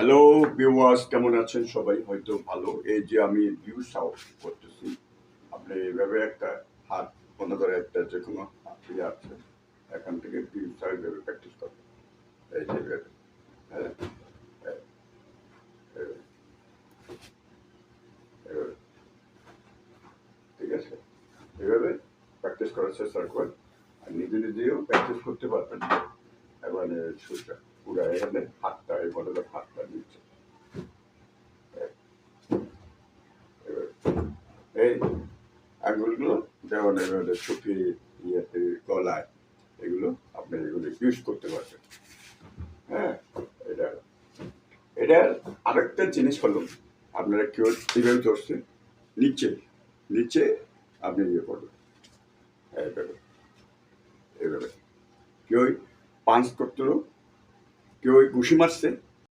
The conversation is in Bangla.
হ্যালো ভিউয়ার্স, কেমন আছেন সবাই? হয়তো ভালো। এই যে আমি ভিউজ আউট করতেছি, আপনি এইভাবে একটা হাত মনে করে একটা যে কোনো ইয়ে আছে, এখান থেকে ভিউজ এইভাবে প্র্যাকটিস করবেন। এই যে এইভাবে, হ্যাঁ, হ্যাঁ, এইভাবে, এইভাবে, ঠিক আছে? এইভাবে প্র্যাকটিস করার চেষ্টা করবেন। আর নিজে নিজেও প্র্যাকটিস করতে পারবেন। এবারে সোজা পুরা এখানে হাতটা এই মনে করে হাতটা নিচ্ছে, এই আঙুলগুলো যেমন এভাবে শুকিয়ে ইয়েতে গলায়, এগুলো আপনি এগুলো ইউজ করতে পারবেন। হ্যাঁ, এটা এটার আরেকটা জিনিস হলো, আপনারা কেউ কীভাবে ধরছে, নিচে নিচে আপনি ইয়ে করবেন, এইভাবে এইভাবে। কেউ পাঞ্চ করতে, কেউ ঘুষি মারছে,